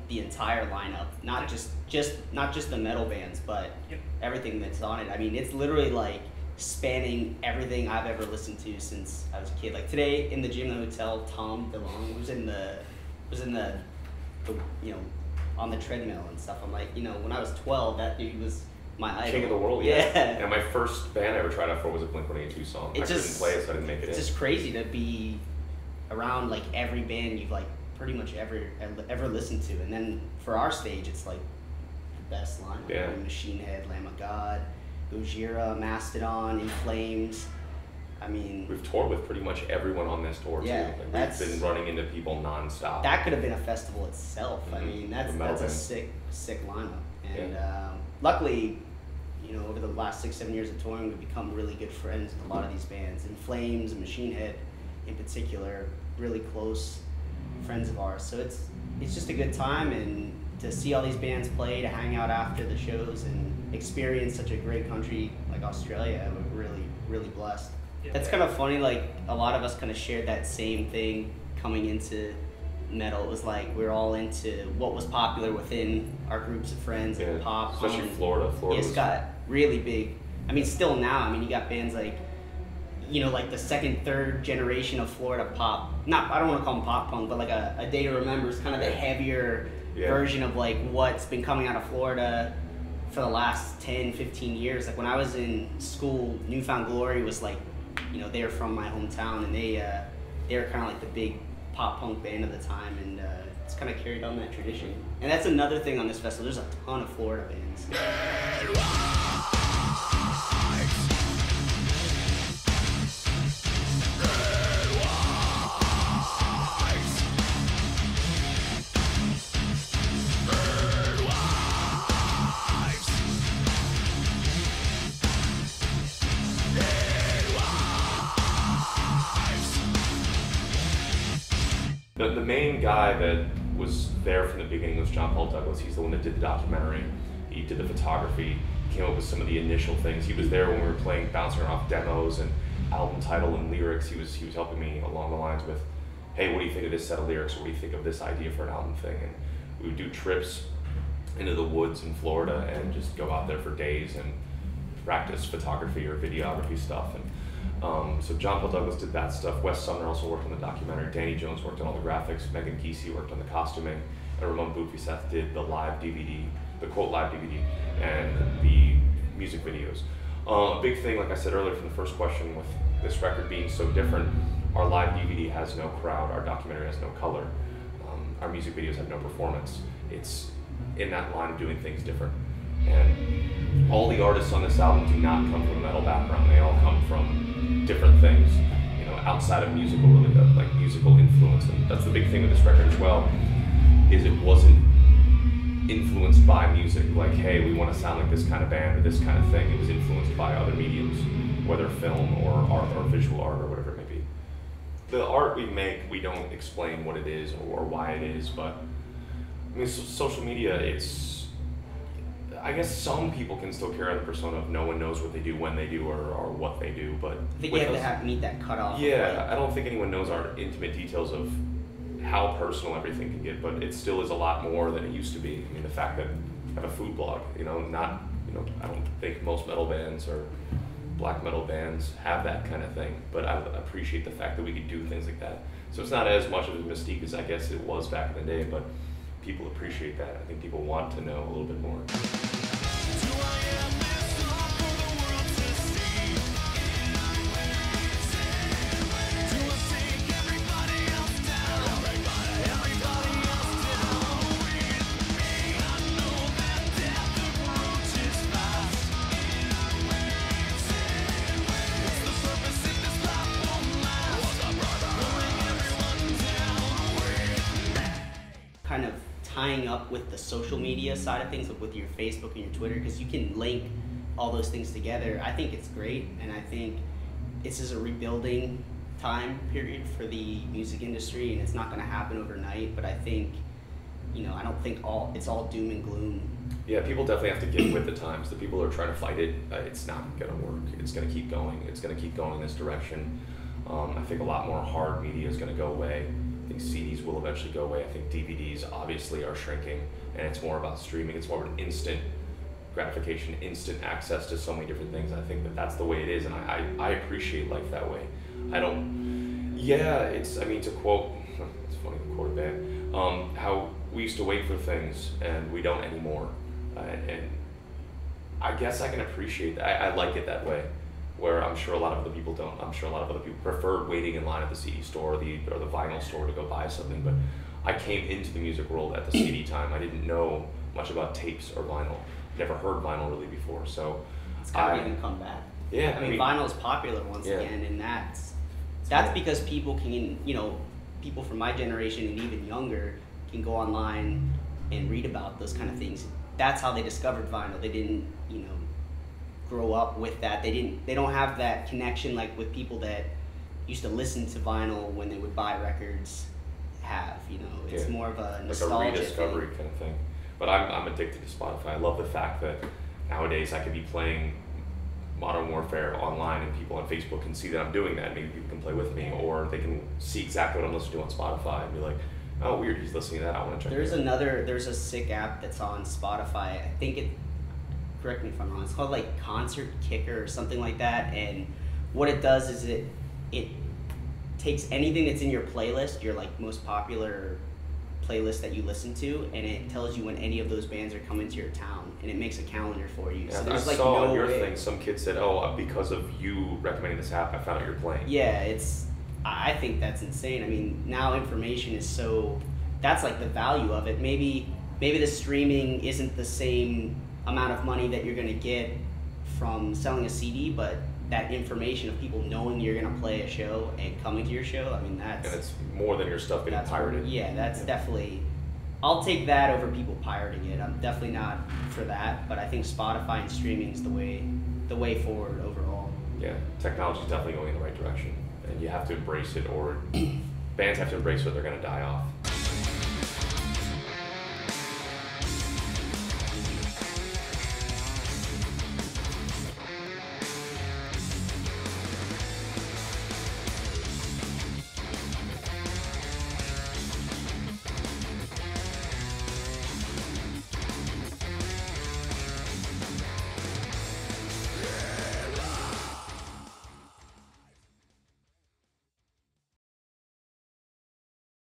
the entire lineup, not just the metal bands, but everything that's on it. I mean, it's literally like spanning everything I've ever listened to since I was a kid. Like today in the gym in the hotel, Tom DeLonge was in the you know, on the treadmill and stuff. I'm like, you know, when I was 12, that dude was my idol. King of the world, yeah. And my first band I ever tried out for was a Blink-182 song. I couldn't play it, so I didn't make it in. It's just crazy to be around like every band you've like pretty much ever listened to, and then for our stage, it's like the best lineup. Yeah. Machine Head, Lamb of God, Gojira, Mastodon, In Flames. I mean, we've toured with pretty much everyone on this tour too. Like, we've been running into people nonstop. That could have been a festival itself. I mean, that's a sick lineup. And luckily, you know, over the last 6-7 years of touring, we've become really good friends with a lot of these bands. In Flames and Machine Head, in particular, really close friends of ours. So it's just a good time, and to see all these bands play, to hang out after the shows, and experience such a great country like Australia. We're really blessed. That's kind of funny, like a lot of us kind of shared that same thing coming into metal. It was like we were all into what was popular within our groups of friends, like pop, especially Florida. It's got really big. I mean, still now. I mean, you got bands like, you know, like the second, third generation of Florida pop. I don't want to call them pop punk, but like a Day to Remember is kind of the heavier version of like what's been coming out of Florida for the last 10, 15 years. Like when I was in school, Newfound Glory was like, you know, they're from my hometown, and they were kind of like the big pop punk band of the time, and it's kind of carried on that tradition. And that's another thing on this festival. There's a ton of Florida bands. The main guy that was there from the beginning was John Paul Douglas. He's the one that did the documentary. He did the photography, came up with some of the initial things. He was there when we were playing, bouncing off demos and album title and lyrics. He was helping me along the lines with, hey, what do you think of this set of lyrics? Or what do you think of this idea for an album thing? And we would do trips into the woods in Florida and just go out there for days and practice photography or videography stuff. And so John Paul Douglas did that stuff. Wes Sumner also worked on the documentary. Danny Jones worked on all the graphics. Megan Geesey worked on the costuming. And Ramon Bufiseth did the live DVD, the quote live DVD, and the music videos. A big thing, like I said earlier from the first question, with this record being so different, our live DVD has no crowd, our documentary has no color, our music videos have no performance. It's in that line of doing things different. And all the artists on this album do not come from a metal background. They all come from different things, you know, outside of musical, really, like musical influence. And that's the big thing with this record as well, is it wasn't influenced by music, like, hey, we want to sound like this kind of band or this kind of thing. It was influenced by other mediums, whether film or art or visual art or whatever it may be. The art we make, we don't explain what it is or why it is, but I mean, social media, I guess some people can still carry on the persona of no one knows what they do, when they do, or what they do, but I think you have to meet that cutoff. Yeah, I don't think anyone knows our intimate details of how personal everything can get, but it still is a lot more than it used to be. I mean, the fact that I have a food blog, I don't think most metal bands or black metal bands have that kind of thing, but I appreciate the fact that we could do things like that. So it's not as much of a mystique as I guess it was back in the day, but people appreciate that. I think people want to know a little bit more. Kind of tying up with the social media side of things, like with your Facebook and your Twitter, because you can link all those things together. I think it's great, and I think this is a rebuilding time period for the music industry, and it's not going to happen overnight, but I think, I don't think it's all doom and gloom. Yeah, people definitely have to get with the times. The people who are trying to fight it, it's not going to work. It's going to keep going. It's going to keep going in this direction. I think a lot more hard media is going to go away. I think CDs will eventually go away. I think DVDs obviously are shrinking, and it's more about streaming. It's more of an instant gratification, instant access to so many different things. I think that that's the way it is, and I appreciate life that way. I don't, yeah, it's, I mean, to quote, it's funny to quote a band, how we used to wait for things and we don't anymore. And I guess I can appreciate that. I like it that way, where I'm sure a lot of other people don't. I'm sure a lot of other people prefer waiting in line at the CD store or the vinyl store to go buy something, but I came into the music world at the CD time. I didn't know much about tapes or vinyl. Never heard vinyl really before, so it's kind of even come back. Yeah, I mean vinyl is popular once again, and that's because people can, you know, people from my generation and even younger can go online and read about those kind of things. That's how they discovered vinyl. They didn't, you know, grow up with that. They don't have that connection like with people that used to listen to vinyl when they would buy records have, you know. It's more of a nostalgia like a rediscovery kind of thing. But I'm addicted to Spotify. I love the fact that nowadays I could be playing Modern Warfare online and people on Facebook can see that I'm doing that. Maybe people can play with me, or they can see exactly what I'm listening to on Spotify and be like, oh, weird, he's listening to that, I want to check it out. There's a sick app that's on Spotify. I think correct me if I'm wrong, it's called like Concert Kicker or something like that. And what it does is it takes anything that's in your playlist, your like most popular playlist that you listen to, and it tells you when any of those bands are coming to your town, and it makes a calendar for you. Yeah, so there's I like saw no on your way. thing, some kid said, oh, because of you recommending this app, I found out you're playing. Yeah, I think that's insane. I mean, now information is so, that's like the value of it. Maybe the streaming isn't the same amount of money that you're gonna get from selling a CD, but that information of people knowing you're gonna play a show and coming to your show, I mean, that's... And it's more than your stuff getting pirated. Yeah, that's definitely... I'll take that over people pirating it. I'm definitely not for that, but I think Spotify and streaming is the way forward overall. Yeah, technology is definitely going in the right direction, and you have to embrace it, or bands have to embrace it, or they're gonna die off.